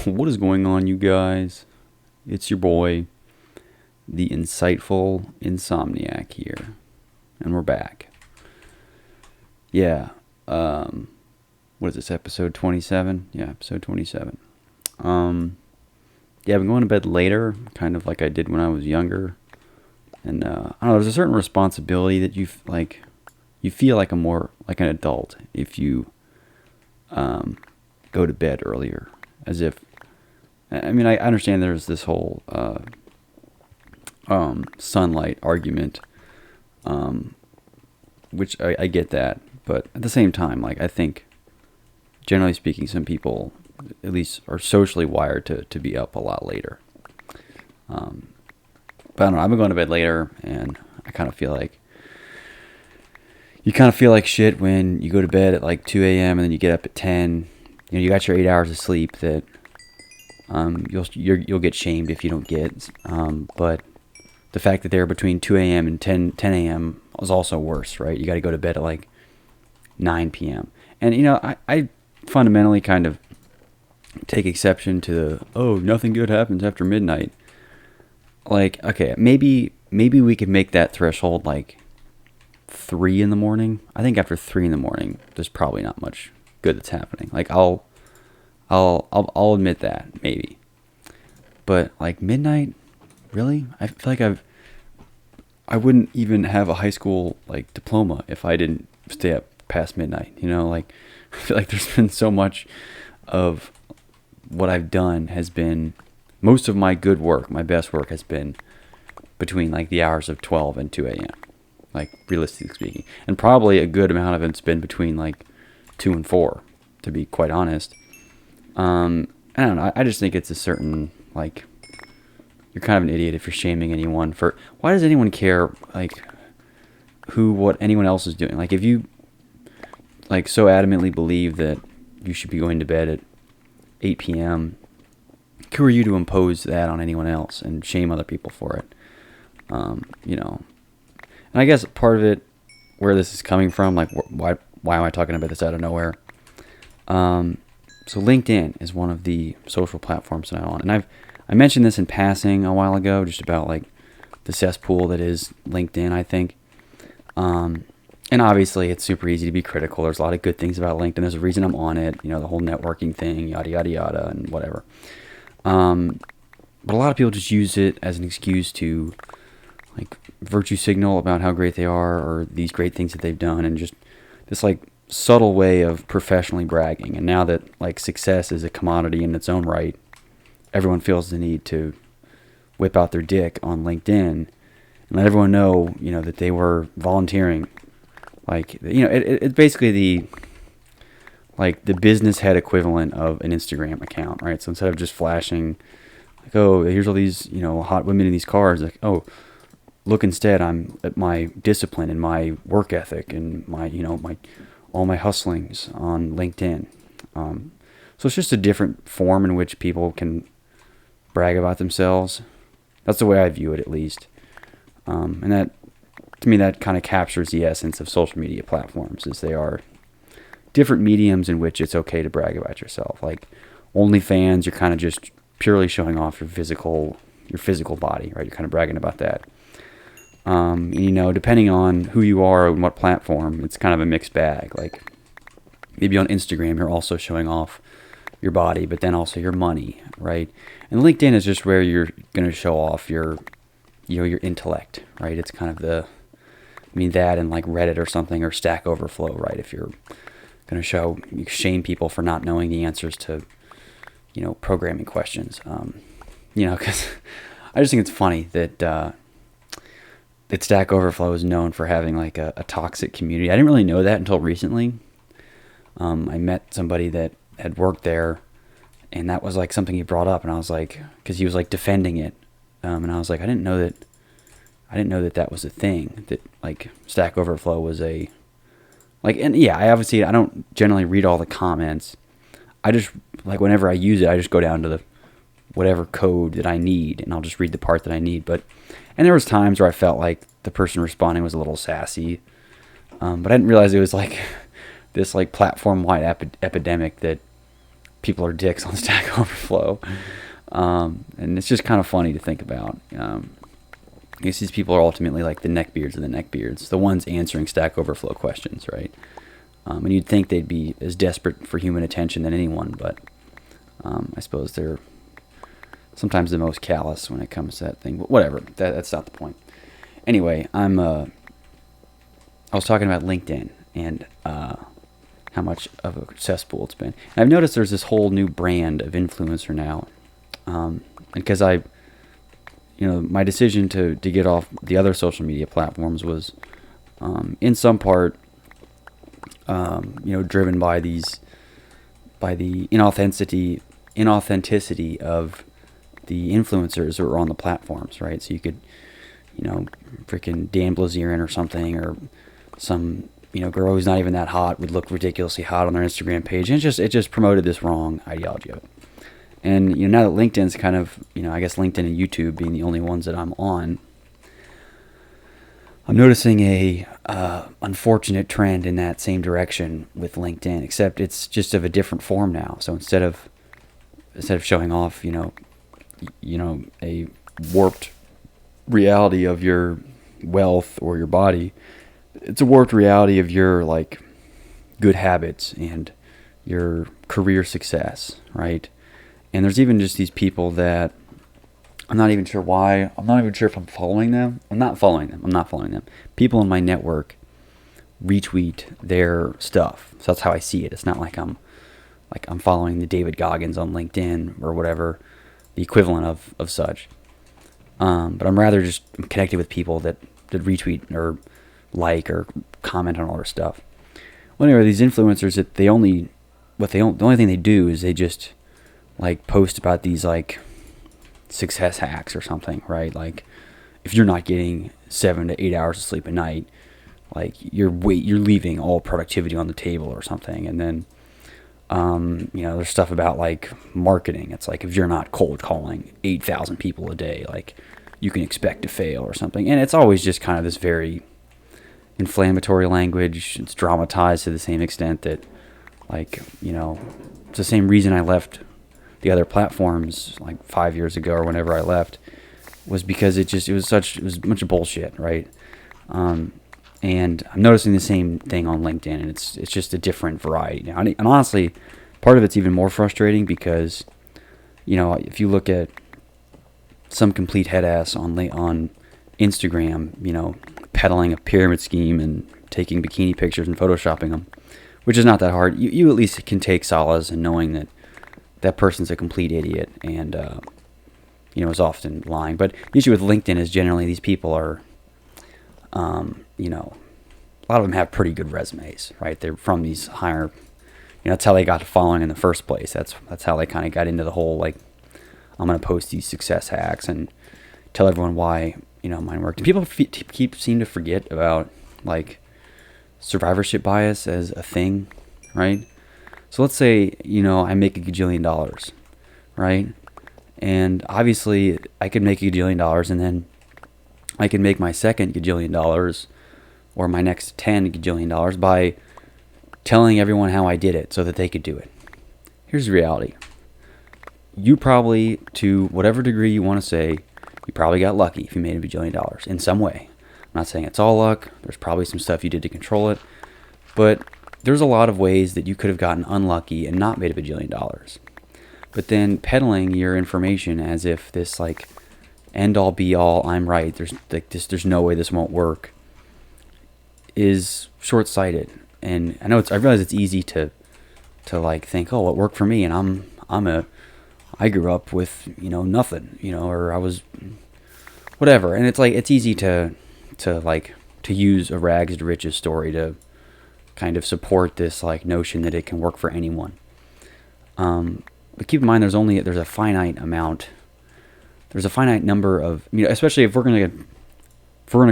What is going on, you guys? It's your boy, the insightful insomniac here, and we're back. Yeah, what is this, episode 27? Yeah, episode 27. Yeah, I've been going to bed later, kind of like I did when I was younger, and I don't know, there's a certain responsibility that you feel like an adult if you go to bed earlier, as if, I mean, I understand there's this whole sunlight argument, which I get that, but at the same time, like, I think, generally speaking, some people, at least, are socially wired to be up a lot later. But I don't know, I've been going to bed later, and I kind of feel like, you kind of feel like shit when you go to bed at like 2 a.m. and then you get up at 10. You know, you got your 8 hours of sleep that you'll get shamed if you don't get. But the fact that they're between 2 a.m. and 10 a.m. is also worse, right? You got to go to bed at like 9 p.m. And, you know, I fundamentally kind of take exception to the, oh, nothing good happens after midnight. Like, okay, maybe we could make that threshold like 3 in the morning. I think after 3 in the morning, there's probably not much good that's happening. Like, I'll admit that, maybe. But like midnight, really? I feel like I wouldn't even have a high school like diploma if I didn't stay up past midnight. You know, like, I feel like there's been so much of what I've done has been, most of my good work, my best work has been between like the hours of 12 and 2 a.m. Like, realistically speaking. And probably a good amount of it's been between like 2 and 4, to be quite honest. I don't know, I just think it's a certain, like, you're kind of an idiot if you're shaming anyone for, why does anyone care, like, what anyone else is doing? Like, if you, like, so adamantly believe that you should be going to bed at 8 p.m., who are you to impose that on anyone else and shame other people for it? You know, and I guess part of it, where this is coming from, like, why am I talking about this out of nowhere? So LinkedIn is one of the social platforms that I'm on, and I mentioned this in passing a while ago, just about like the cesspool that is LinkedIn, I think. And obviously it's super easy to be critical. There's a lot of good things about LinkedIn. There's a reason I'm on it, you know, the whole networking thing, yada, yada, yada, and whatever. But a lot of people just use it as an excuse to, like, virtue signal about how great they are or these great things that they've done, and just this, like, subtle way of professionally bragging. And now that, like, success is a commodity in its own right, everyone feels the need to whip out their dick on LinkedIn and let everyone know, you know, that they were volunteering. Like, you know, it's basically the business head equivalent of an Instagram account, right? So instead of just flashing, like, oh, here's all these, you know, hot women in these cars, like, oh, look, instead, I'm at my discipline and my work ethic and my, you know, all my hustlings on LinkedIn. So it's just a different form in which people can brag about themselves. That's the way I view it, at least. And that, to me, that kind of captures the essence of social media platforms, is they are different mediums in which it's okay to brag about yourself. Like OnlyFans, you're kind of just purely showing off your physical body, right? You're kind of bragging about that. And, you know, depending on who you are and what platform, it's kind of a mixed bag. Like, maybe on Instagram, you're also showing off your body, but then also your money, right? And LinkedIn is just where you're going to show off your, you know, your intellect, right? It's kind of that and like Reddit or something, or Stack Overflow, right? If you're going to shame people for not knowing the answers to, you know, programming questions. You know, because I just think it's funny that Stack Overflow is known for having like a toxic community. I didn't really know that until recently. I met somebody that had worked there, and that was like something he brought up, and I was like, because he was like defending it, and I was like, I didn't know that that was a thing, that like Stack Overflow was a, like, and yeah, I don't generally read all the comments. I just, like, whenever I use it, I just go down to the whatever code that I need, and I'll just read the part that I need. And there was times where I felt like the person responding was a little sassy, but I didn't realize it was like this like platform-wide epidemic that people are dicks on Stack Overflow. And it's just kind of funny to think about. I guess these people are ultimately like the neckbeards of the neckbeards, the ones answering Stack Overflow questions, right? And you'd think they'd be as desperate for human attention than anyone, but I suppose they're sometimes the most callous when it comes to that thing. But whatever, that's not the point. Anyway, I was talking about LinkedIn and how much of a cesspool it's been. And I've noticed there's this whole new brand of influencer now, because my decision to get off the other social media platforms was in some part driven by the inauthenticity of the influencers that were on the platforms, right? So you could freaking Dan Blazerian or something, or some girl who's not even that hot would look ridiculously hot on their Instagram page, and it just promoted this wrong ideology of it. And now that LinkedIn's kind of, I guess LinkedIn and YouTube being the only ones that I'm on, I'm noticing a unfortunate trend in that same direction with LinkedIn, except it's just of a different form now. So instead of showing off, a warped reality of your wealth or your body, it's a warped reality of your like good habits and your career success, right? And there's even just these people that I'm not even sure why. I'm not even sure if I'm following them. I'm not following them. People in my network retweet their stuff. So that's how I see it. It's not like I'm following the David Goggins on LinkedIn or whatever, the equivalent of such. But I'm rather just connected with people that retweet or like or comment on all their stuff. Well, anyway, these influencers, that the only thing they do is they just like post about these like success hacks or something, right? Like if you're not getting 7 to 8 hours of sleep a night, like you're leaving all productivity on the table or something. And then there's stuff about like marketing. It's like if you're not cold calling 8,000 people a day, like you can expect to fail or something. And it's always just kind of this very inflammatory language. It's dramatized to the same extent that it's the same reason I left the other platforms like 5 years ago or whenever I left, was because it was a bunch of bullshit, right? And I'm noticing the same thing on LinkedIn, and it's just a different variety now. And honestly, part of it's even more frustrating because, if you look at some complete head ass on Instagram, peddling a pyramid scheme and taking bikini pictures and photoshopping them, which is not that hard. You at least can take solace in knowing that person's a complete idiot and is often lying. But the issue with LinkedIn is generally these people are, a lot of them have pretty good resumes, right? They're from these higher, that's how they got to following in the first place. That's how they kind of got into the whole, like, I'm going to post these success hacks and tell everyone why, mine worked. And people seem to forget about, like, survivorship bias as a thing, right? So let's say, I make $1 gajillion, right? And obviously I could make $1 gajillion, and then I can make my second $1 gajillion or my next 10 gajillion dollars by telling everyone how I did it so that they could do it. Here's the reality. You probably, to whatever degree you want to say, you probably got lucky if you made $1 bajillion in some way. I'm not saying it's all luck. There's probably some stuff you did to control it. But there's a lot of ways that you could have gotten unlucky and not made $1 bajillion. But then peddling your information as if this like end all be all, I'm right, there's no way this won't work, is short-sighted. And I realize it's easy to like think, oh, it worked for me, and I grew up with nothing, or I was whatever. And it's like it's easy to use a rags to riches story to kind of support this like notion that it can work for anyone. But keep in mind, there's a finite number of, especially if we're gonna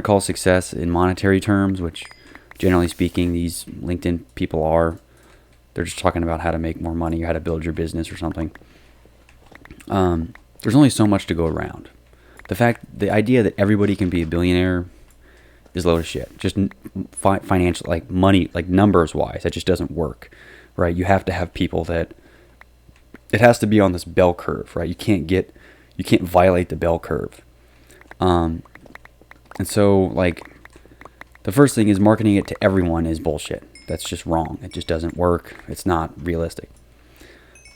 call success in monetary terms, which generally speaking these LinkedIn people are. They're just talking about how to make more money or how to build your business or something. There's only so much to go around. The idea that everybody can be a billionaire is load of shit. Just financial, like money, like numbers wise, that just doesn't work, right? You have to have people that it has to be on this bell curve, right? You can't violate the bell curve. And so, like, the first thing is marketing it to everyone is bullshit. That's just wrong. It just doesn't work. It's not realistic.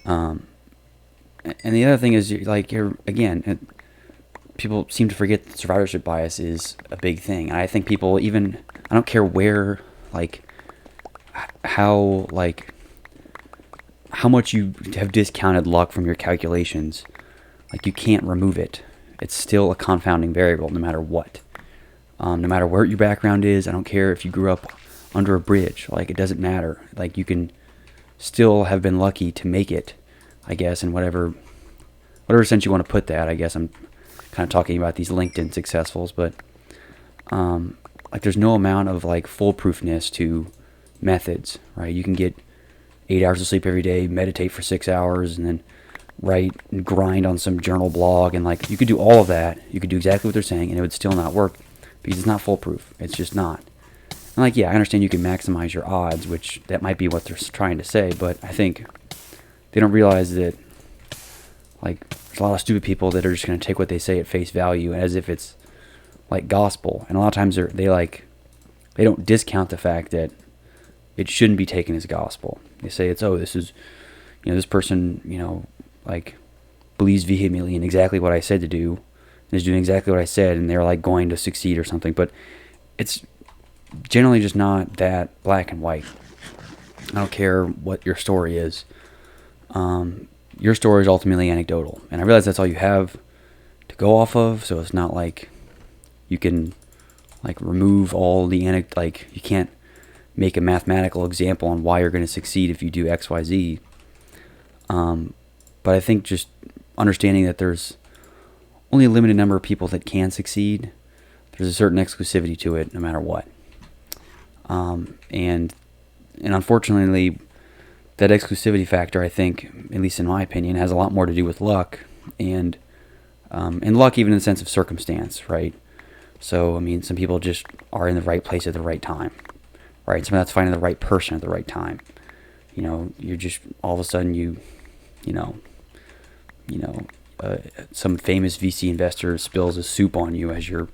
And the other thing is, like, people seem to forget that survivorship bias is a big thing. And I think people even, I don't care where, like, how much you have discounted luck from your calculations, like, you can't remove it. It's still a confounding variable no matter what. No matter where your background is, I don't care if you grew up under a bridge, like, it doesn't matter. Like, you can still have been lucky to make it, I guess, in whatever sense you want to put that. I guess I'm kind of talking about these LinkedIn successfuls, but like, there's no amount of, like, foolproofness to methods, right? You can get 8 hours of sleep every day, meditate for 6 hours, and then write and grind on some journal blog, and, like, you could do all of that. You could do exactly what they're saying, and it would still not work because it's not foolproof. It's just not. And, like, yeah, I understand you can maximize your odds, which that might be what they're trying to say, but I think they don't realize that, like, there's a lot of stupid people that are just going to take what they say at face value as if it's, like, gospel. And a lot of times they don't discount the fact that it shouldn't be taken as gospel. They say this is, this person, like, believes vehemently in exactly what I said to do, and is doing exactly what I said, and they're, like, going to succeed or something. But it's generally just not that black and white. I don't care what your story is. Your story is ultimately anecdotal, and I realize that's all you have to go off of. So it's not like you can, like, remove all the like, you can't make a mathematical example on why you're going to succeed if you do X, Y, Z. But I think just understanding that there's only a limited number of people that can succeed. There's a certain exclusivity to it, no matter what. And unfortunately, that exclusivity factor, I think, at least in my opinion, has a lot more to do with luck, and luck even in the sense of circumstance, right? So, I mean, some people just are in the right place at the right time, right? Some of that's finding the right person at the right time. You're just, all of a sudden, some famous VC investor spills a soup on you as you're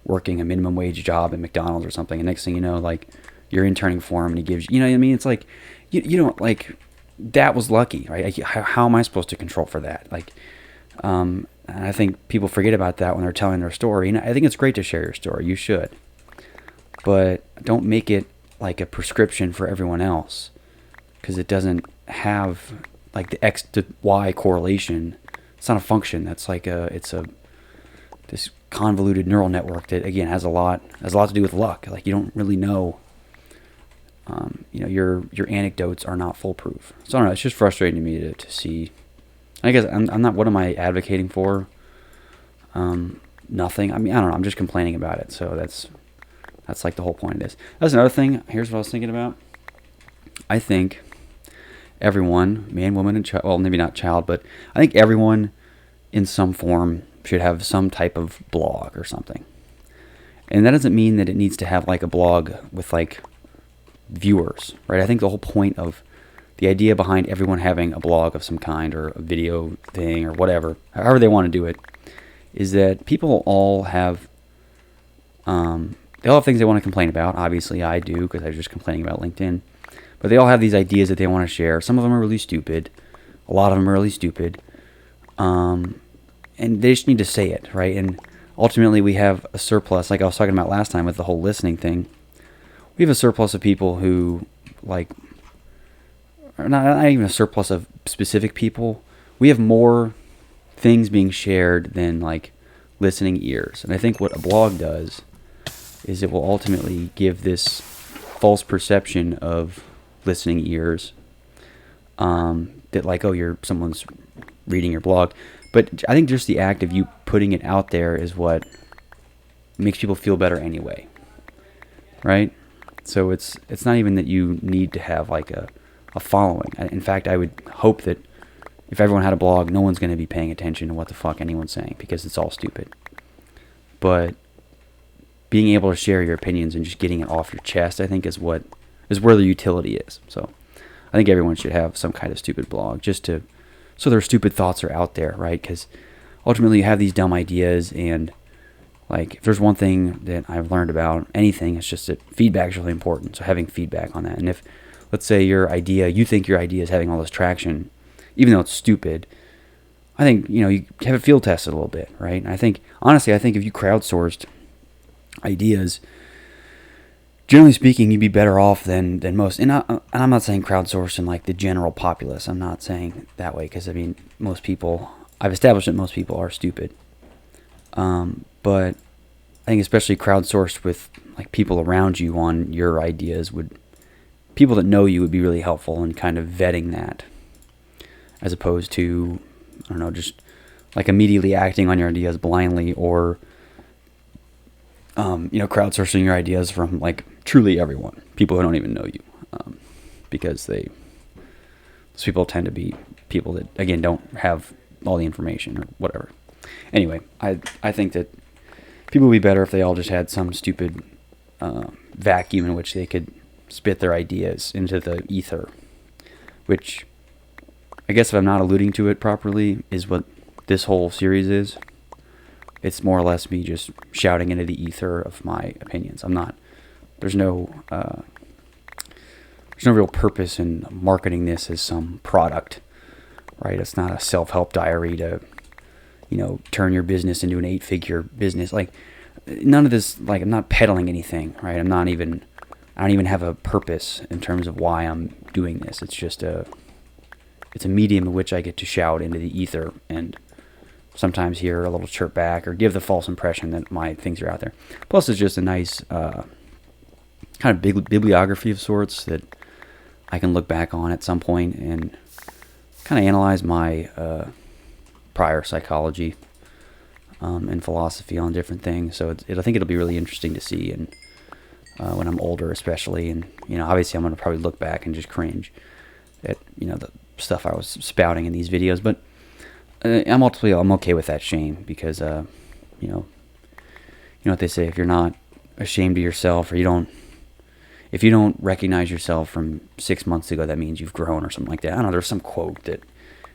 working a minimum wage job at McDonald's or something, and next thing you know, like, you're interning for him, and he gives you, what I mean? It's like, you don't, like, that was lucky, right? How am I supposed to control for that? Like, and I think people forget about that when they're telling their story. And I think it's great to share your story. You should. But don't make it like a prescription for everyone else, because it doesn't have, like, the X to Y correlation. It's not a function. That's like this convoluted neural network that, again, has a lot to do with luck. Like, you don't really know. Your anecdotes are not foolproof. So I don't know. It's just frustrating to me to see. I guess I'm not. What am I advocating for? Nothing. I mean, I don't know. I'm just complaining about it. So that's like the whole point of this. That's another thing. Here's what I was thinking about. I think everyone, man, woman, and child. Well, maybe not child, but I think everyone in some form should have some type of blog or something. And that doesn't mean that it needs to have, like, a blog with, like, viewers, right? I think the whole point of the idea behind everyone having a blog of some kind, or a video thing, or whatever, however they want to do it, is that people all have things they want to complain about. Obviously, I do, because I was just complaining about LinkedIn. But they all have these ideas that they want to share. Some of them are really stupid. A lot of them are really stupid. And they just need to say it, right? And ultimately, we have a surplus, like I was talking about last time with the whole listening thing. We have a surplus of people who, like, or not even a surplus of specific people. We have more things being shared than, like, listening ears. And I think what a blog does is it will ultimately give this false perception of listening ears, that, like, someone's reading your blog. But I think just the act of you putting it out there is what makes people feel better anyway, right? So it's not even that you need to have, like, a following. In fact, I would hope that if everyone had a blog, no one's going to be paying attention to what the fuck anyone's saying, because it's all stupid. But being able to share your opinions and just getting it off your chest, I think, is where the utility is. So I think everyone should have some kind of stupid blog, just to so their stupid thoughts are out there, right? Because ultimately you have these dumb ideas, and like if there's one thing that I've learned about anything, it's just that feedback is really important. So having feedback on that, and if let's say you think your idea is having all this traction, even though it's stupid, I think you have it field tested a little bit, right? And I think honestly, if you crowdsourced ideas, generally speaking, you'd be better off than most. And I'm not saying crowdsourcing like the general populace. I'm not saying that way, because I mean most people. I've established that most people are stupid. But I think especially crowdsourced with like people around you on your ideas people that know you would be really helpful in kind of vetting that, as opposed to, I don't know, just like immediately acting on your ideas blindly, or crowdsourcing your ideas from like truly everyone, people who don't even know you, because those people tend to be people that again don't have all the information or whatever. Anyway, I think that people would be better if they all just had some stupid vacuum in which they could spit their ideas into the ether, which I guess if I'm not alluding to it properly is what this whole series is. It's more or less me just shouting into the ether of my opinions. There's no real purpose in marketing this as some product, right? It's not a self-help diary to turn your business into an 8-figure business. Like, none of this, like, I'm not peddling anything, right? I don't even have a purpose in terms of why I'm doing this. It's just it's a medium in which I get to shout into the ether and sometimes hear a little chirp back or give the false impression that my things are out there. Plus, it's just a nice kind of bibliography of sorts that I can look back on at some point and kind of analyze my prior psychology and philosophy on different things. So I think it'll be really interesting to see, and when I'm older especially. And obviously I'm going to probably look back and just cringe at the stuff I was spouting in these videos, but I'm okay with that shame, because you know what they say, if you're not ashamed of yourself, or if you don't recognize yourself from 6 months ago, that means you've grown, or something like that. I don't know, there's some quote that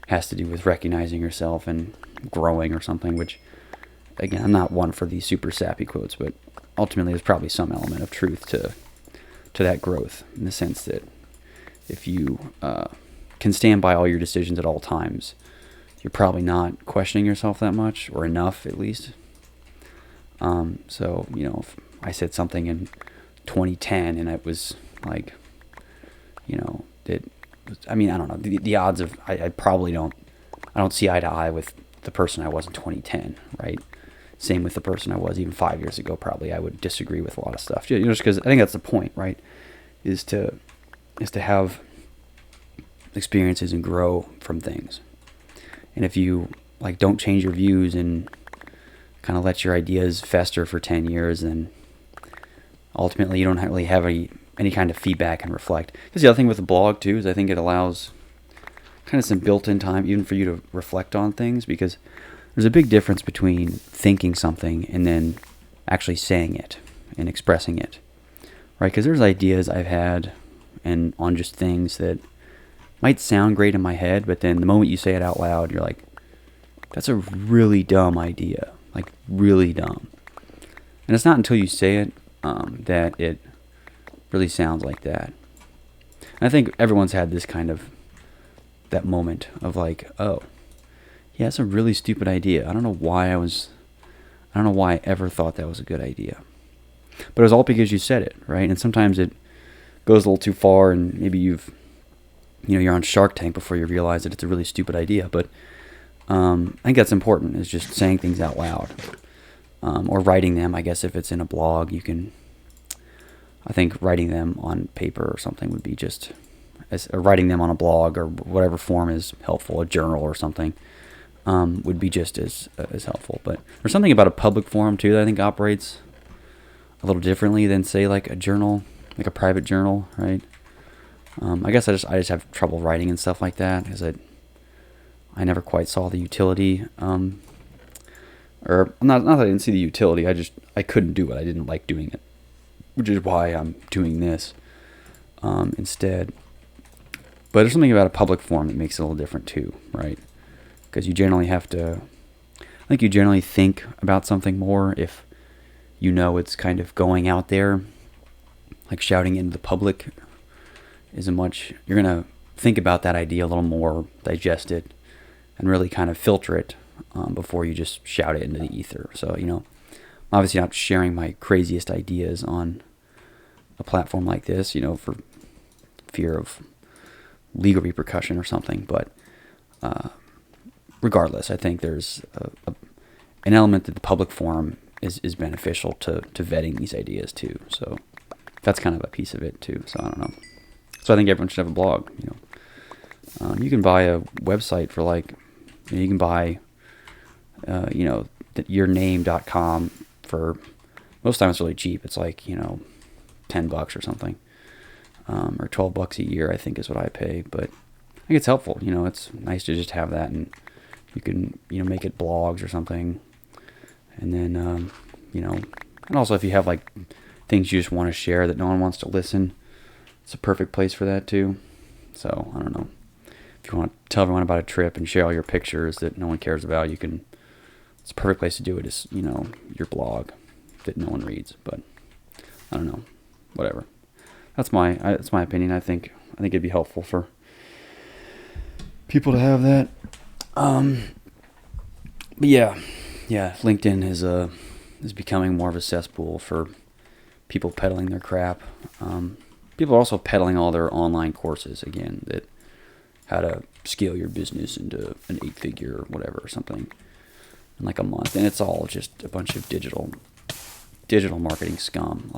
has to do with recognizing yourself and growing or something, which again, I'm not one for these super sappy quotes, but ultimately there's probably some element of truth to that growth, in the sense that if you can stand by all your decisions at all times, you're probably not questioning yourself that much, or enough at least. So if I said something in 2010 and it was like, I don't know, the odds of, I don't see eye to eye with the person I was in 2010, right? Same with the person I was even 5 years ago. Probably I would disagree with a lot of stuff, just because I think that's the point, right? Is to have experiences and grow from things. And if you don't change your views and kind of let your ideas fester for 10 years, then ultimately you don't really have any kind of feedback and reflect. Because the other thing with the blog too is I think it allows kind of some built-in time even for you to reflect on things, because there's a big difference between thinking something and then actually saying it and expressing it, right? Because there's ideas I've had and on just things that might sound great in my head, but then the moment you say it out loud, you're like, that's a really dumb idea, like really dumb. And it's not until you say it that it really sounds like that. And I think everyone's had this kind of, that moment of like, oh, yeah, that's a really stupid idea. I don't know why I ever thought that was a good idea. But it was all because you said it, right? And sometimes it goes a little too far, and maybe you're on Shark Tank before you realize that it's a really stupid idea. But I think that's important, is just saying things out loud, or writing them. I guess if it's in a blog, I think writing them on paper or something would be just, or writing them on a blog or whatever form is helpful, a journal or something, would be just as helpful. But there's something about a public forum too that I think operates a little differently than, say, like a journal, like a private journal, right? I guess I just have trouble writing and stuff like that, because I never quite saw the utility, or not that I didn't see the utility, I couldn't do it. I didn't like doing it, which is why I'm doing this instead. But there's something about a public forum that makes it a little different too, right? because you generally have to. I think you generally think about something more if you know it's kind of going out there, like shouting into the public isn't much. You're gonna think about that idea a little more, digest it, and really kind of filter it before you just shout it into the ether. So, I'm obviously not sharing my craziest ideas on a platform like this, for fear of legal repercussion or something. But regardless, I think there's an element that the public forum is beneficial to vetting these ideas too. So that's kind of a piece of it too. So I don't know. So I think everyone should have a blog. You can buy a website for you can buy, yourname.com for most times it's really cheap. It's like $10 or something, or $12 a year I think is what I pay. But I think it's helpful. It's nice to just have that, and you can make it blogs or something. And then, and also if you have things you just want to share that no one wants to listen, it's a perfect place for that too. So I don't know. If you want to tell everyone about a trip and share all your pictures that no one cares about, it's a perfect place to do it is, your blog that no one reads. But I don't know, whatever. That's my opinion. I think it'd be helpful for people to have that. But yeah, LinkedIn is becoming more of a cesspool for people peddling their crap. People are also peddling all their online courses again, that how to scale your business into an 8-figure or whatever or something in a month, and it's all just a bunch of digital marketing scum.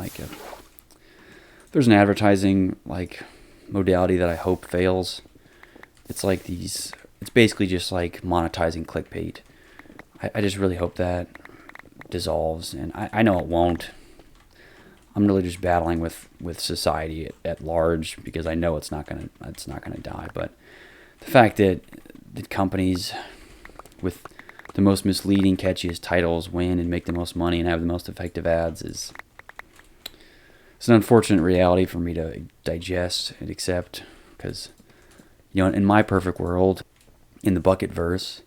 There's an advertising modality that I hope fails. It's it's basically just monetizing clickbait. I just really hope that dissolves, and I know it won't. I'm really just battling with society at large, because I know it's not gonna die. But the fact that companies with the most misleading, catchiest titles win and make the most money and have the most effective ads it's an unfortunate reality for me to digest and accept. Because in my perfect world, in the bucket verse,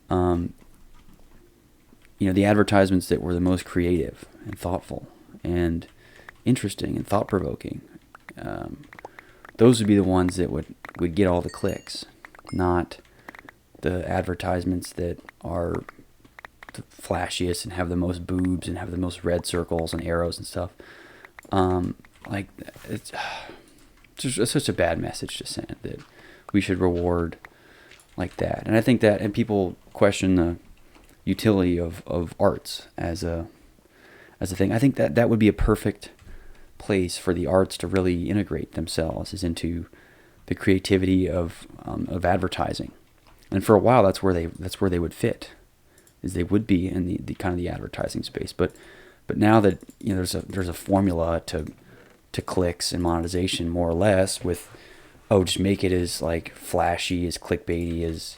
the advertisements that were the most creative and thoughtful and interesting and thought-provoking, those would be the ones that would get all the clicks, not the advertisements that are the flashiest and have the most boobs and have the most red circles and arrows and stuff. It's just such a bad message to send that we should reward like that. And I think that, and people question the utility of arts as a thing. I think that would be a perfect place for the arts to really integrate themselves, is into the creativity of advertising. And for a while, that's where they would fit, is they would be in the kind of the advertising space. But now that there's a formula to clicks and monetization, more or less, with just make it as flashy, as clickbaity, as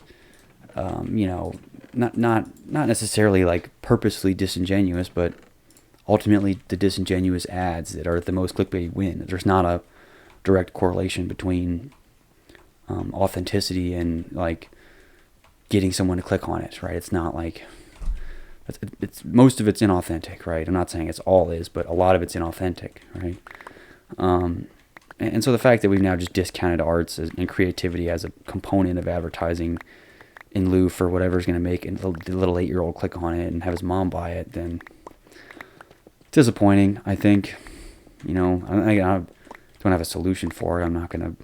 not necessarily purposely disingenuous, but ultimately the disingenuous ads that are the most clickbaity win. There's not a direct correlation between authenticity and getting someone to click on it, right? It's not it's most of it's inauthentic, right? I'm not saying it's all is, but a lot of it's inauthentic, right? And so the fact that we've now just discounted arts and creativity as a component of advertising in lieu for whatever's going to make the little 8-year-old click on it and have his mom buy it, then it's disappointing, I think. I don't have a solution for it. I'm not going to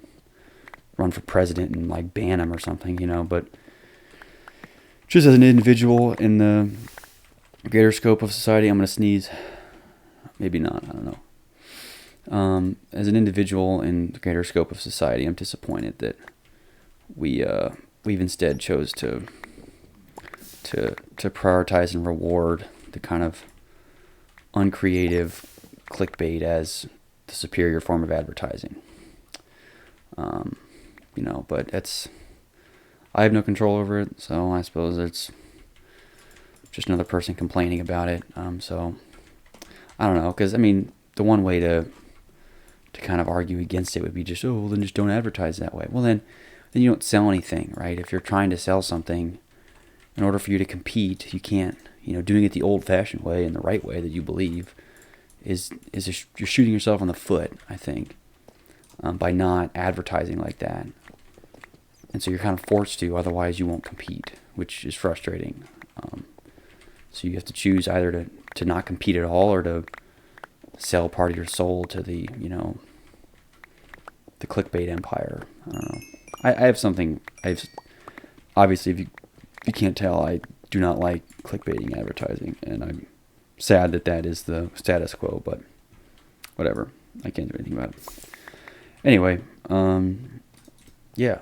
run for president and ban him or something, but just as an individual in the greater scope of society, I'm going to sneeze. Maybe not, I don't know. As an individual in the greater scope of society, I'm disappointed that we've instead chose to prioritize and reward the kind of uncreative clickbait as the superior form of advertising. But I have no control over it, so I suppose it's just another person complaining about it. So I don't know, because the one way to kind of argue against it would be just, then just don't advertise that way. Well, then you don't sell anything, right? If you're trying to sell something, in order for you to compete, you can't, doing it the old-fashioned way and the right way that you believe you're shooting yourself in the foot, I think, by not advertising like that. And so you're kind of forced to, otherwise you won't compete, which is frustrating. So you have to choose either to not compete at all or to sell part of your soul to the clickbait empire. I don't know. I have something. Obviously, if you can't tell, I do not like clickbaiting advertising, and I'm sad that is the status quo. But whatever, I can't do anything about it. Anyway, yeah,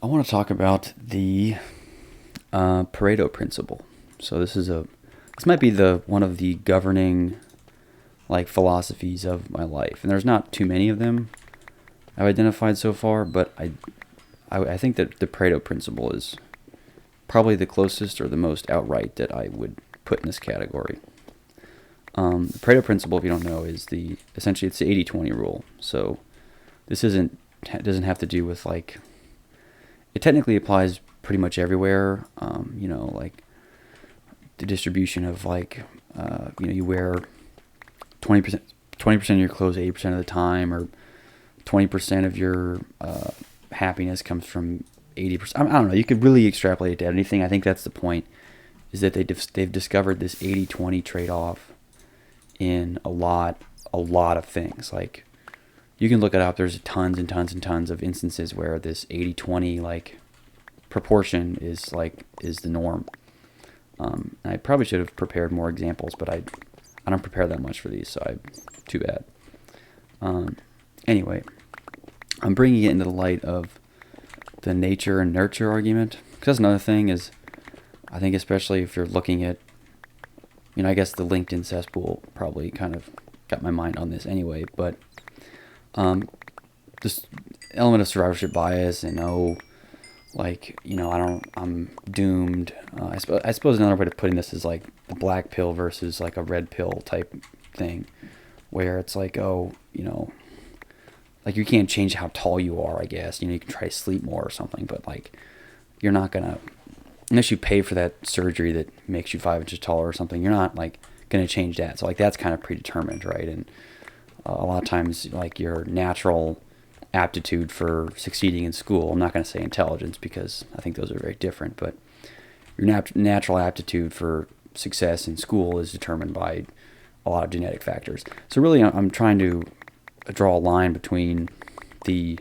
I want to talk about the Pareto principle. So this might be one of the governing philosophies of my life, and there's not too many of them I've identified so far, but I think that the Pareto principle is probably the closest or the most outright that I would put in this category. The Pareto principle, if you don't know, is essentially it's the 80-20 rule. So this doesn't have to do with it technically applies pretty much everywhere. The distribution of you wear 20% of your clothes 80% of the time, or 20% of your happiness comes from 80%. I don't know. You could really extrapolate it to anything. I think that's the point, is that they've discovered this 80-20 trade-off in a lot of things. You can look it up. There's tons and tons and tons of instances where this 80-20 proportion is the norm. I probably should have prepared more examples, but I don't prepare that much for these, so too bad. Anyway, I'm bringing it into the light of the nature and nurture argument, because that's another thing is, I think especially if you're looking at, I guess the LinkedIn cesspool probably kind of got my mind on this anyway, but this element of survivorship bias and I'm doomed. I suppose another way of putting this is the black pill versus a red pill type thing, where it's you can't change how tall you are, I guess. You can try to sleep more or something, but you're not gonna, unless you pay for that surgery that makes you 5 inches taller or something, you're not gonna change that. So that's kind of predetermined, right? And a lot of times your natural aptitude for succeeding in school, I'm not going to say intelligence because I think those are very different, but your natural aptitude for success in school is determined by a lot of genetic factors. So really I'm trying to draw a line between the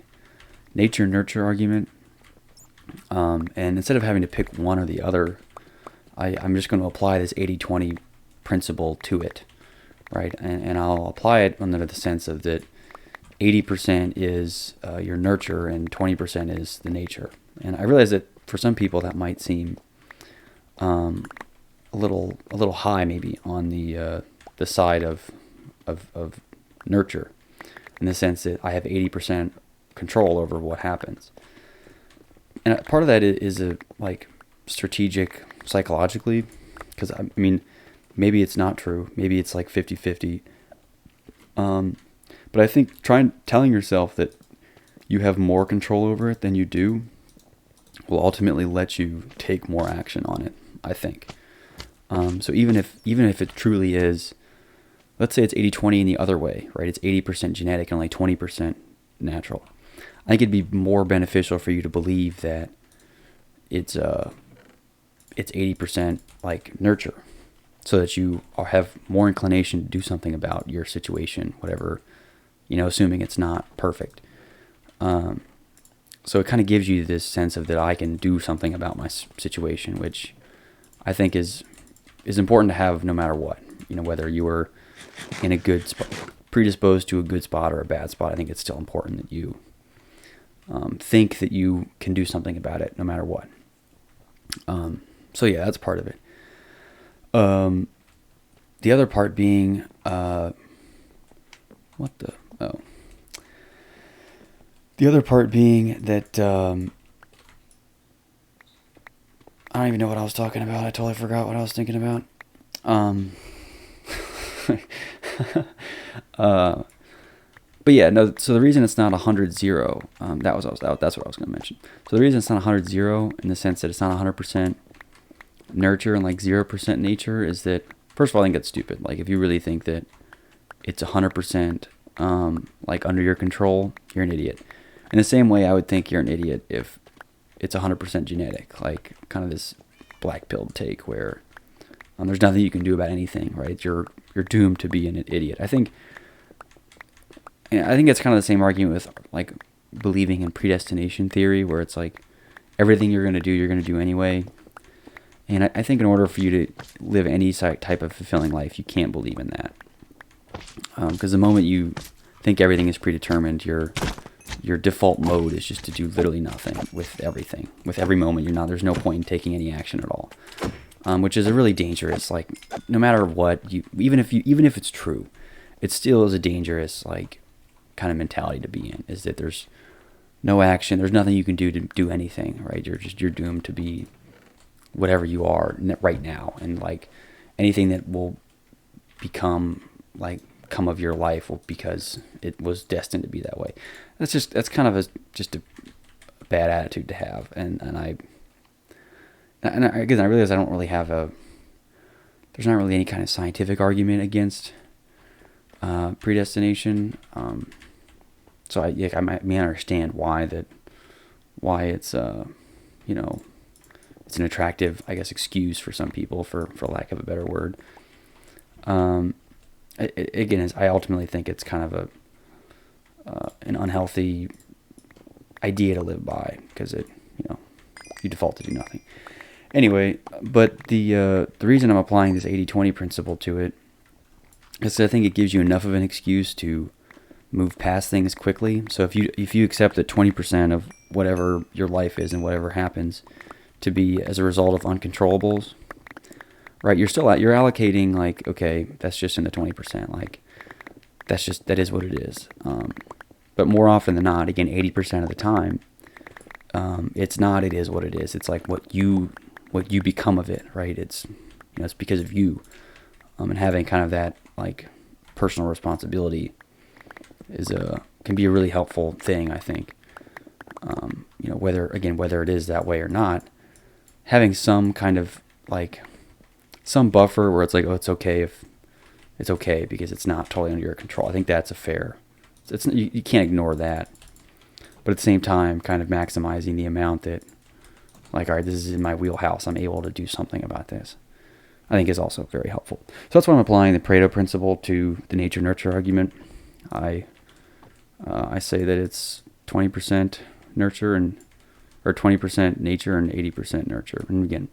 nature-nurture argument, and instead of having to pick one or the other, I'm just going to apply this 80-20 principle to it, right? And I'll apply it under the sense of that 80% is your nurture and 20% is the nature. And I realize that for some people that might seem a little high, maybe on the side of nurture, in the sense that I have 80% control over what happens. And part of that is strategic psychologically, because maybe it's not true. Maybe it's 50-50. But I think telling yourself that you have more control over it than you do will ultimately let you take more action on it, I think. So even if it truly is, let's say it's 80-20 in the other way, right? It's 80% genetic and only 20% natural. I think it'd be more beneficial for you to believe that it's 80% nurture, so that you have more inclination to do something about your situation, whatever, assuming it's not perfect. So it kind of gives you this sense of that I can do something about my situation, which I think is important to have no matter what. Whether you are in a good spot, predisposed to a good spot or a bad spot, I think it's still important that you think that you can do something about it no matter what. So yeah, that's part of it. The other part being, the other part being that, I don't even know what I was talking about. I totally forgot what I was thinking about. But yeah, no. So the reason it's not 100-0, that's what I was going to mention. So the reason it's not 100-0 in the sense that it's not 100% nurture and like 0% nature is that, first of all, I think that's stupid. Like if you really think that it's 100% like under your control, you're an idiot. In the same way, I would think you're an idiot if it's 100% genetic, like kind of this black pill take where there's nothing you can do about anything, right? You're doomed to be an idiot. I think it's kind of the same argument with like believing in predestination theory, where it's like everything you're going to do anyway. And I think in order for you to live any type of fulfilling life, you can't believe in that. Because the moment you think everything is predetermined, your default mode is just to do literally nothing with everything. With every moment, there's no point in taking any action at all. Which is a really dangerous, like, no matter what, even if it's true, it still is a dangerous, like, kind of mentality to be in, is that there's no action, there's nothing you can do to do anything, right? You're doomed to be whatever you are right now, and like anything that will come of your life because it was destined to be that way. That's kind of just a bad attitude to have, and I realize I don't really have there's not really any kind of scientific argument against predestination. So I may understand why it's it's an attractive, I guess, excuse for some people, for lack of a better word. I ultimately think it's kind of an unhealthy idea to live by, because you default to do nothing. Anyway, but the reason I'm applying this 80-20 principle to it is I think it gives you enough of an excuse to move past things quickly. So if you accept that 20% of whatever your life is and whatever happens to be as a result of uncontrollables, right? You're allocating, like, okay, that's just in the 20%. Like, that is what it is. But more often than not, again, 80% of the time, it's not. It is what it is. It's like what you become of it, right? It's it's because of you, and having kind of that like personal responsibility can be a really helpful thing, I think. Whether it is that way or not, having some kind of like some buffer where it's like, oh, it's okay if it's okay because it's not totally under your control. I think that's a fair. You can't ignore that, but at the same time, kind of maximizing the amount that, like, all right, this is in my wheelhouse, I'm able to do something about this, I think is also very helpful. So that's why I'm applying the Pareto principle to the nature-nurture argument. I say that it's 20% nurture or 20% nature and 80% nurture. And again,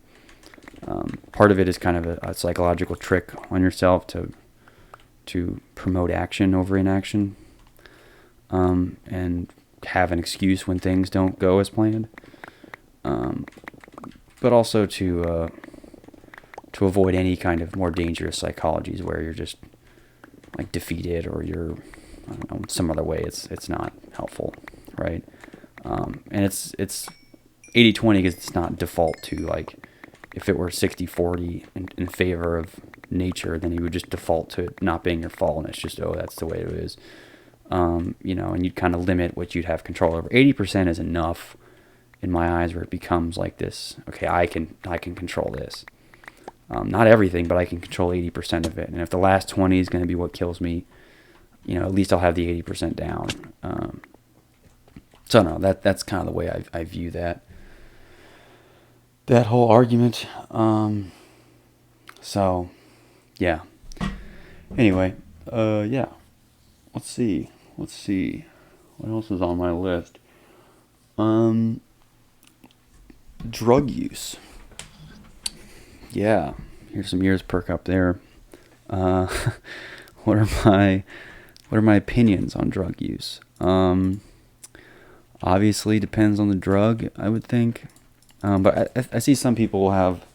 part of it is kind of a psychological trick on yourself to promote action over inaction, and have an excuse when things don't go as planned. But also to avoid any kind of more dangerous psychologies where you're just like defeated, or you're, I don't know, some other way it's not helpful, right? And it's 80-20 because it's not default to, like, if it were 60-40 in favor of nature, then you would just default to it not being your fault, and it's just, oh, that's the way it is. And you'd kind of limit what you'd have control over. 80% is enough in my eyes, where it becomes like this, okay, I can control this. Not everything, but I can control 80% of it. And if the last 20 is going to be what kills me, at least I'll have the 80% down. So no, that's kind of the way I view that whole argument. So yeah. Anyway, yeah. Let's see. What else is on my list? Drug use. Yeah. Here's some ears perk up there. What are my opinions on drug use? Obviously depends on the drug, I would think. But I see some people have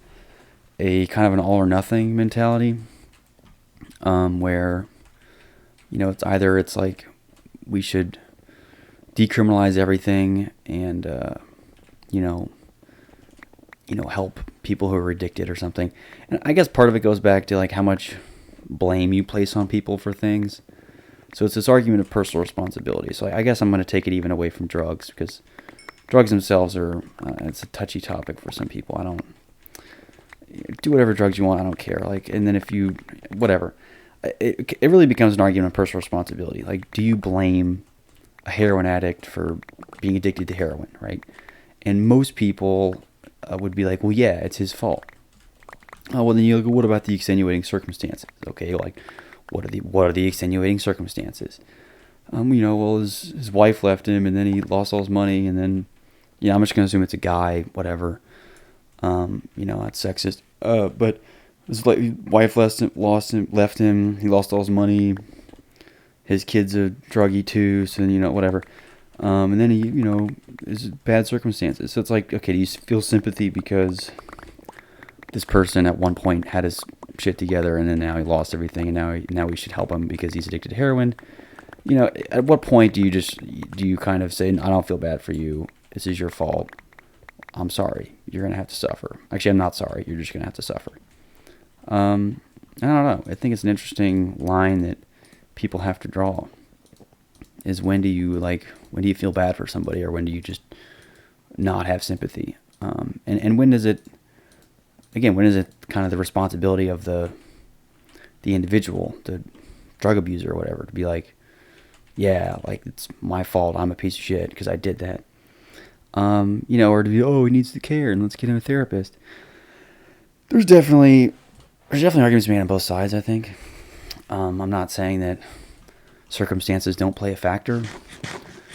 a kind of an all or nothing mentality, where, it's like we should decriminalize everything and, help people who are addicted or something. And I guess part of it goes back to like how much blame you place on people for things. So it's this argument of personal responsibility. So I guess I'm going to take it even away from drugs, because drugs themselves are, it's a touchy topic for some people. I don't, do whatever drugs you want. I don't care. Like, and then if you, whatever, it really becomes an argument of personal responsibility. Like, do you blame a heroin addict for being addicted to heroin, right? And most people would be like, well, yeah, it's his fault. Oh, well, then you go, what about the extenuating circumstances? Okay, like, what are the extenuating circumstances? Well, his wife left him, and then he lost all his money, and then, I'm just gonna assume it's a guy, whatever. That's sexist. But his wife left him. He lost all his money. His kid's a druggie too, so whatever. And then he, is bad circumstances. So it's like, okay, do you feel sympathy because this person at one point had his shit together, and then now he lost everything, and now we should help him because he's addicted to heroin? At what point do you kind of say, I don't feel bad for you. This is your fault. I'm sorry. You're going to have to suffer. Actually, I'm not sorry. You're just going to have to suffer. I don't know. I think it's an interesting line that people have to draw. Is when do you feel bad for somebody, or when do you just not have sympathy? And when is it kind of the responsibility of the individual, the drug abuser or whatever, to be like, yeah, like, it's my fault. I'm a piece of shit because I did that. Or to be, he needs the care and let's get him a therapist. There's definitely arguments made on both sides, I think. I'm not saying that circumstances don't play a factor,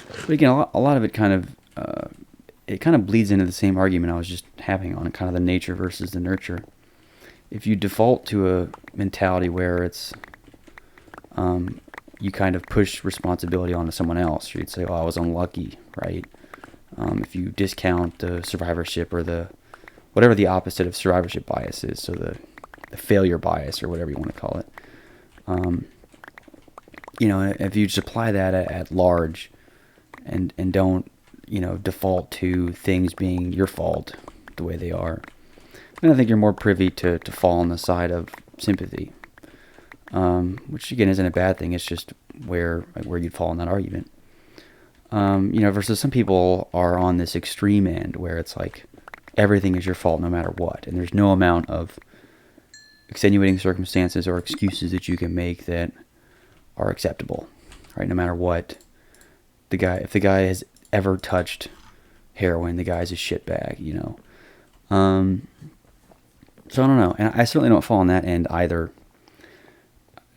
but again, a lot of it kind of bleeds into the same argument I was just having on kind of the nature versus the nurture. If you default to a mentality where it's, you kind of push responsibility onto someone else, you'd say, I was unlucky, right? If you discount the survivorship or whatever the opposite of survivorship bias is, so the failure bias or whatever you want to call it, if you just apply that at large and don't, default to things being your fault the way they are, then I think you're more privy to fall on the side of sympathy, which again isn't a bad thing. It's just where you'd fall in that argument. Versus some people are on this extreme end where it's like everything is your fault no matter what, and there's no amount of extenuating circumstances or excuses that you can make that are acceptable, right? No matter what, if the guy has ever touched heroin, the guy's a shitbag, So I don't know, and I certainly don't fall on that end either.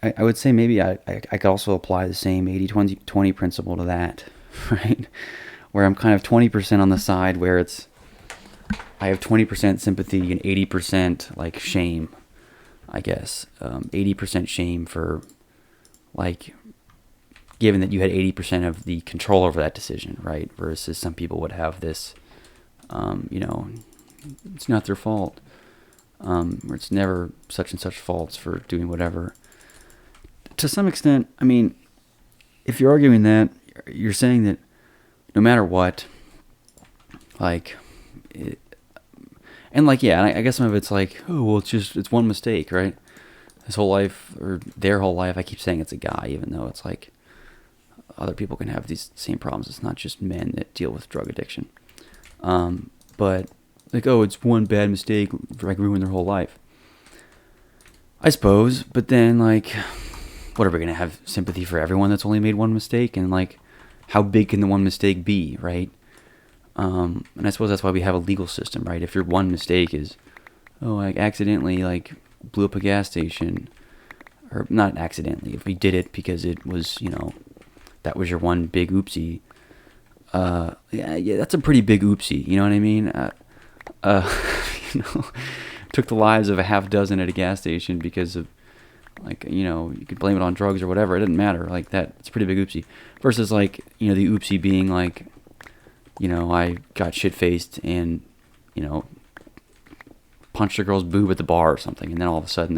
I would say maybe I could also apply the same 80-20 principle to that, right? Where I'm kind of 20% on the side where I have 20% sympathy and 80% like shame, I guess. 80% shame for, like, given that you had 80% of the control over that decision, right? Versus some people would have this, it's not their fault. Or it's never such and such faults for doing whatever. To some extent, I mean, if you're arguing that, you're saying that no matter what, like, and I guess some of it's like, it's one mistake, right? His whole life, or their whole life, I keep saying it's a guy, even though it's like, other people can have these same problems. It's not just men that deal with drug addiction. But, like, it's one bad mistake, like, ruin their whole life. I suppose, but then, like, what, are we going to have sympathy for everyone that's only made one mistake? And, like, how big can the one mistake be, right? And I suppose that's why we have a legal system, right? If your one mistake is, I accidentally, like, blew up a gas station, or not accidentally, if we did it because it was, that was your one big oopsie, yeah, that's a pretty big oopsie, you know what I mean? Took the lives of a half dozen at a gas station because of, like, you could blame it on drugs or whatever. It didn't matter. Like, it's a pretty big oopsie. Versus, like, the oopsie being like, I got shit-faced and, punched a girl's boob at the bar or something. And then all of a sudden,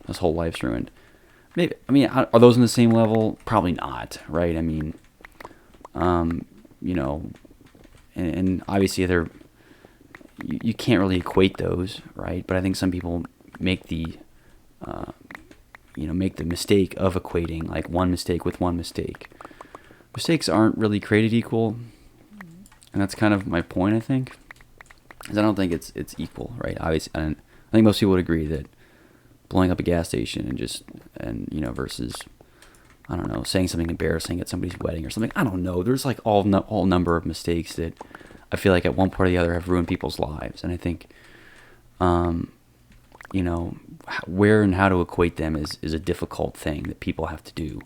his whole life's ruined. Maybe, I mean, are those on the same level? Probably not, right? I mean, and obviously you can't really equate those, right? But I think some people make the, make the mistake of equating like one mistake with one mistake. Mistakes aren't really created equal, and that's kind of my point, I think. Because I don't think it's equal, right? Obviously, I think most people would agree that blowing up a gas station versus, I don't know, saying something embarrassing at somebody's wedding or something. I don't know. There's like all number of mistakes that I feel like at one point or the other have ruined people's lives, and I think, where and how to equate them is a difficult thing that people have to do,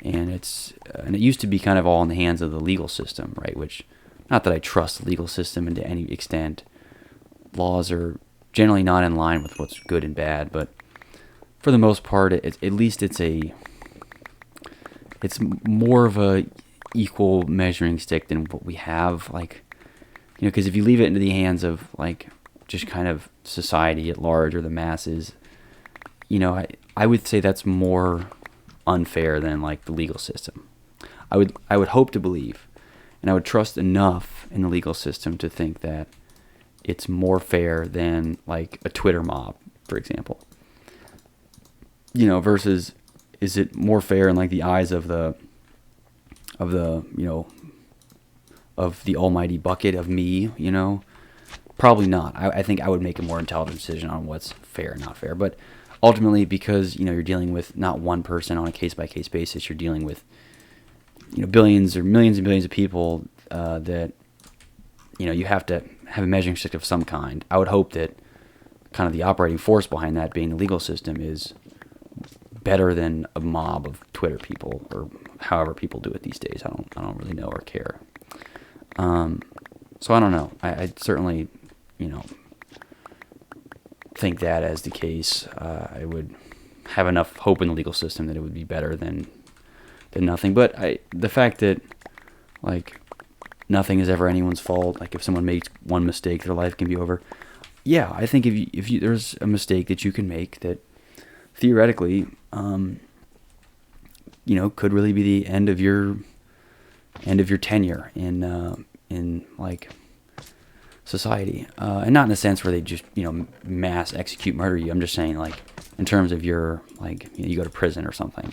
and it used to be kind of all in the hands of the legal system, right? Which, not that I trust the legal system to any extent. Laws are generally not in line with what's good and bad, but for the most part, at least it's more of a equal measuring stick than what we have, like, because if you leave it into the hands of like just kind of society at large or the masses, I would say that's more unfair than like the legal system. I would hope to believe, and I would trust enough in the legal system to think that it's more fair than like a Twitter mob, for example. Versus, is it more fair in like the eyes of the almighty bucket of me? Probably not. I think I would make a more intelligent decision on what's fair and not fair. But ultimately, because you're dealing with not one person on a case-by-case basis, you're dealing with billions or millions and billions of people that you have to have a measuring stick of some kind. I would hope that kind of the operating force behind that being the legal system is better than a mob of Twitter people, or however people do it these days. I don't really know or care. So I don't know. I certainly, think that as the case, I would have enough hope in the legal system that it would be better than nothing. But the fact that like nothing is ever anyone's fault, like if someone makes one mistake, their life can be over. Yeah, I think if you there's a mistake that you can make that theoretically, could really be the end of your tenure in like society, and not in a sense where they just mass execute murder you. I'm just saying like in terms of your like you go to prison or something.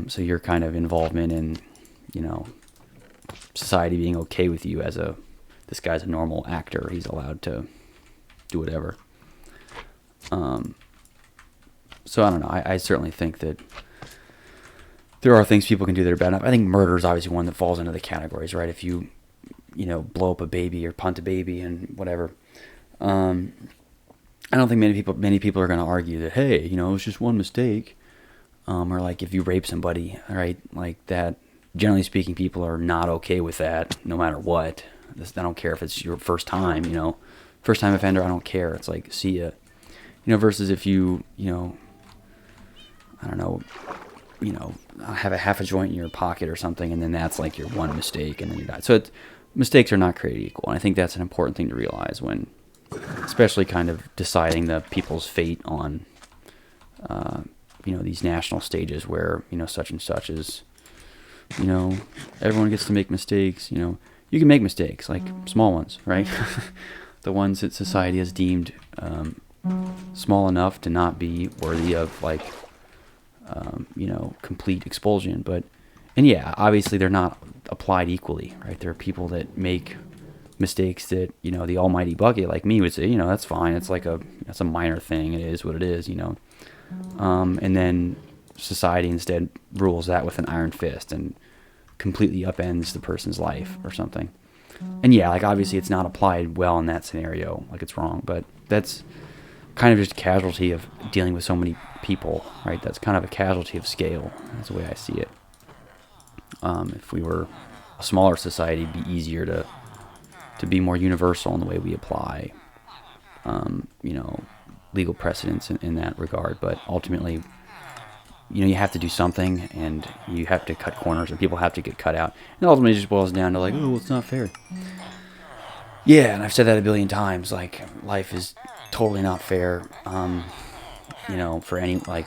So your kind of involvement in society being okay with you as this guy's a normal actor. He's allowed to do whatever. So I don't know. I certainly think that there are things people can do that are bad enough. I think murder is obviously one that falls into the categories, right? If you, blow up a baby or punt a baby and whatever. I don't think many people are going to argue that, hey, it was just one mistake. Or like if you rape somebody, right? Like that, generally speaking, people are not okay with that no matter what. I don't care if it's your first time, first time offender, I don't care. It's like, see ya. Versus if you, I don't know, have a half a joint in your pocket or something, and then that's like your one mistake, and then you die. So mistakes are not created equal, and I think that's an important thing to realize when, especially kind of deciding the people's fate on, these national stages where, such and such is, everyone gets to make mistakes. You can make mistakes, like small ones, right? The ones that society has deemed small enough to not be worthy of like, complete expulsion. And yeah, obviously they're not applied equally, right? There are people that make mistakes that, the almighty bucket like me would say, that's fine. It's like that's a minor thing. It is what it is, and then society instead rules that with an iron fist and completely upends the person's life or something. And yeah, like obviously it's not applied well in that scenario, like it's wrong, but that's kind of just a casualty of dealing with so many people, right? That's kind of a casualty of scale. That's the way I see it. If we were a smaller society, it'd be easier to be more universal in the way we apply, legal precedents in that regard. But ultimately, you have to do something, and you have to cut corners, and people have to get cut out. And ultimately, it just boils down to like, oh, well, it's not fair. Yeah, and I've said that a billion times. Like, life is totally not fair. For any and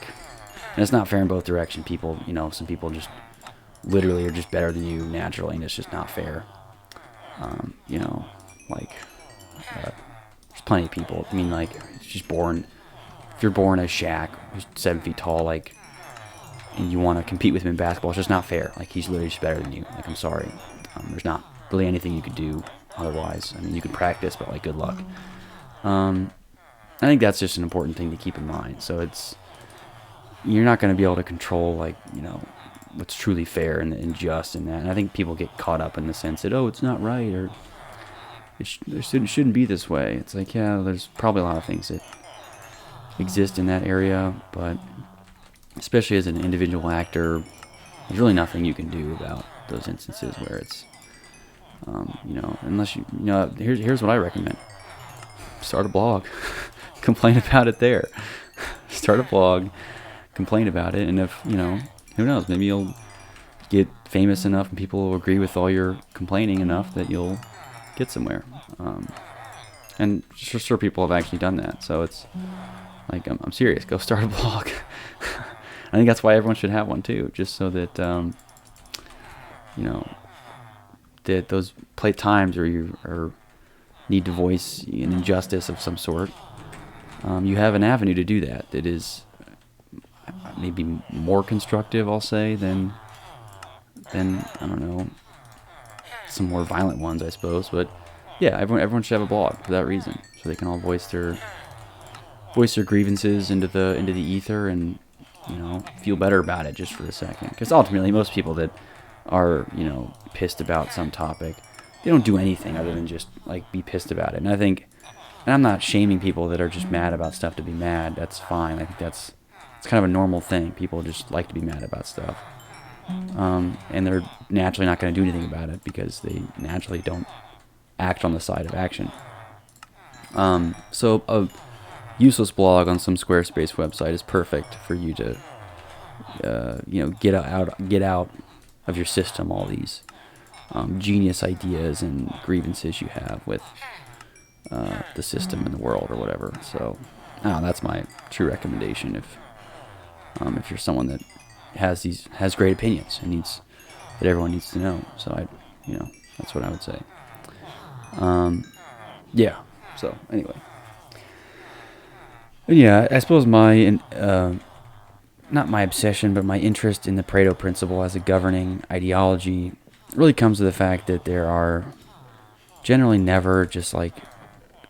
it's not fair in both directions. People, some people just literally are just better than you naturally, and it's just not fair. There's plenty of people. I mean, like, just born if you're born as Shaq, who's 7 feet tall, like, and you want to compete with him in basketball, it's just not fair. Like, he's literally just better than you. Like, I'm sorry. There's not really anything you could do otherwise. I mean, you can practice, but, like, good luck. I think that's just an important thing to keep in mind. So you're not going to be able to control, like, what's truly fair and just in that. And I think people get caught up in the sense that, it's not right, or it shouldn't be this way. It's like, yeah, there's probably a lot of things that exist in that area, but especially as an individual actor, there's really nothing you can do about those instances where it's, unless here's what I recommend. Start a blog. Complain about it there. Start a blog. Complain about it. And if, who knows, maybe you'll get famous enough and people will agree with all your complaining enough that you'll get somewhere. And sure people have actually done that. So it's like, I'm serious. Go start a blog. I think that's why everyone should have one too, just so that, that those times where you need to voice an injustice of some sort, you have an avenue to do that is maybe more constructive, I'll say, than I don't know, some more violent ones, I suppose. But yeah, everyone should have a blog for that reason, so they can all voice their grievances into the ether and feel better about it just for a second. Because ultimately, most people that are pissed about some topic, they don't do anything other than just like be pissed about it. And I think, and I'm not shaming people that are just mad about stuff to be mad. That's fine. I think it's kind of a normal thing. People just like to be mad about stuff. And they're naturally not going to do anything about it because they naturally don't act on the side of action. So a useless blog on some Squarespace website is perfect for you to, get out of your system all these genius ideas and grievances you have with the system and the world or whatever. So, that's my true recommendation if you're someone that has great opinions and that everyone needs to know. So that's what I would say. Yeah. So anyway, yeah, I suppose my not my obsession, but my interest in the Pareto principle as a governing ideology really comes to the fact that there are generally never just like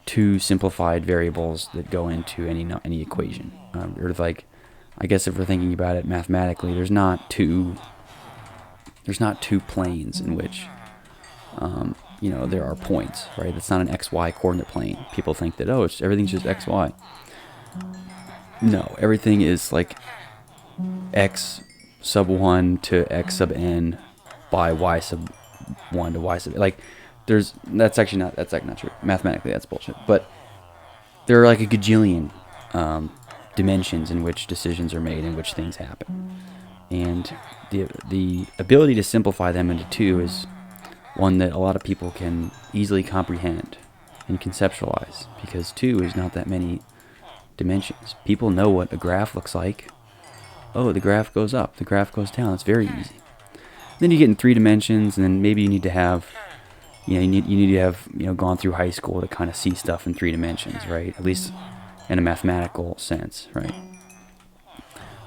two simplified variables that go into any equation. Or like, I guess if we're thinking about it mathematically, there's not two planes in which there are points, right? It's not an XY coordinate plane. People think that everything's just XY. No, everything is like X sub 1 to X sub n by Y sub 1 to Y sub, like, that's actually not true. Mathematically, that's bullshit. But there are like a gajillion dimensions in which decisions are made and which things happen. And the ability to simplify them into two is one that a lot of people can easily comprehend and conceptualize, because two is not that many dimensions. People know what a graph looks like. Oh, the graph goes up, the graph goes down. It's very easy. Then you get in 3 dimensions, and then maybe you need to have, you need to have gone through high school to kind of see stuff in 3 dimensions, right? At least in a mathematical sense, right?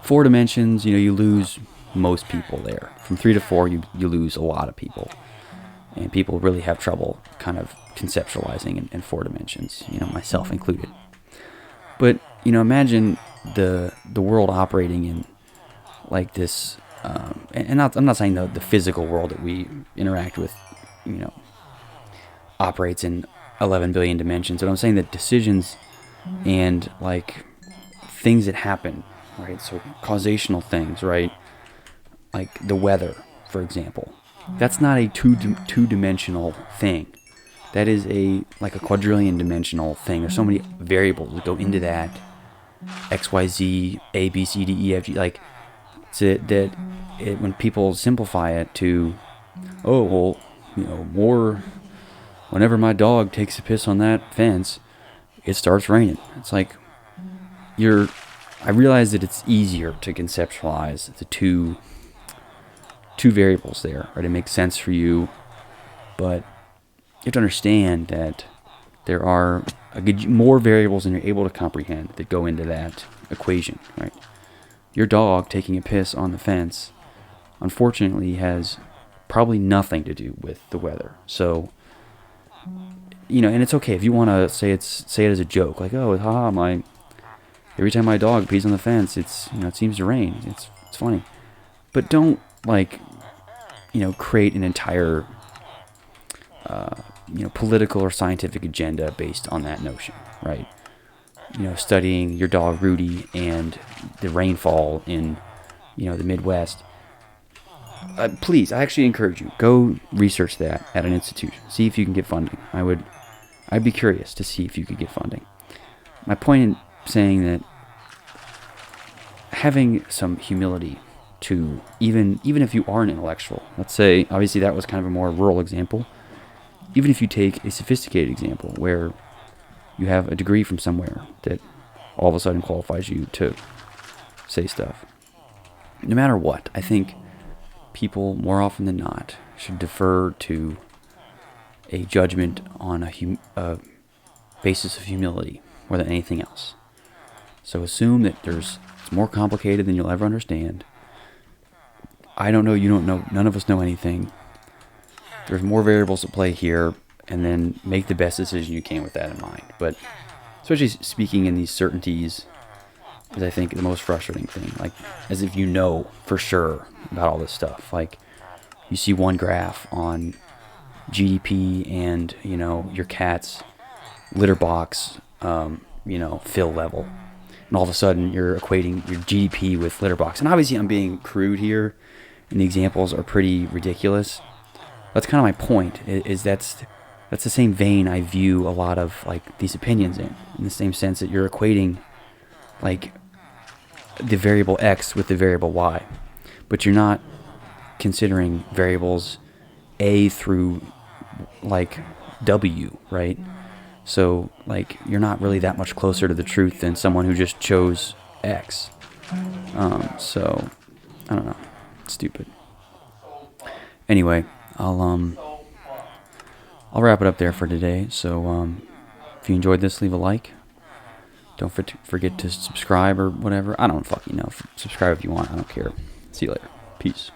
4 dimensions, you lose most people there. From 3 to 4, you lose a lot of people, and people really have trouble kind of conceptualizing in 4 dimensions, myself included. But imagine the world operating in like this, and I'm not saying the physical world that we interact with, operates in 11 billion dimensions, but I'm saying that decisions and like things that happen, right? So causational things, right? Like the weather, for example. That's not a two-dimensional thing. That is like a quadrillion dimensional thing. There's so many variables that go into that. X, Y, Z, A, B, C, D, E, F, G. Like, when people simplify it to, more. Whenever my dog takes a piss on that fence, it starts raining. It's like I realize that it's easier to conceptualize the two variables there, right? It makes sense for you, but you have to understand that there are more variables than you're able to comprehend that go into that equation, right? Your dog taking a piss on the fence, unfortunately, has probably nothing to do with the weather. So, and it's okay if you want to say it as a joke, like, oh, haha, every time my dog pees on the fence, it seems to rain. It's funny, but don't create an entire political or scientific agenda based on that notion, right? Studying your dog Rudy and the rainfall in the Midwest. Please, I actually encourage you, go research that at an institution. See if you can get funding. I'd be curious to see if you could get funding. My point in saying that having some humility to even if you are an intellectual, let's say, obviously that was kind of a more rural example. Even if you take a sophisticated example where you have a degree from somewhere that all of a sudden qualifies you to say stuff. No matter what, I think people, more often than not, should defer to a judgment on a basis of humility more than anything else. So assume that it's more complicated than you'll ever understand. I don't know, you don't know, none of us know anything. There's more variables at play here, and then make the best decision you can with that in mind. But especially speaking in these certainties is, I think, the most frustrating thing. Like, as if you know for sure about all this stuff. Like, you see one graph on GDP and, your cat's litter box, fill level. And all of a sudden, you're equating your GDP with litter box. And obviously, I'm being crude here, and the examples are pretty ridiculous. That's kind of my point, is that's the same vein I view a lot of, like, these opinions in the same sense that you're equating, like, the variable X with the variable Y. But you're not considering variables A through, like, W, right? So, like, you're not really that much closer to the truth than someone who just chose X. So, I don't know. It's stupid. Anyway, I'll wrap it up there for today. So, if you enjoyed this, leave a like. Don't forget to subscribe or whatever. I don't fucking know. Subscribe if you want. I don't care. See you later. Peace.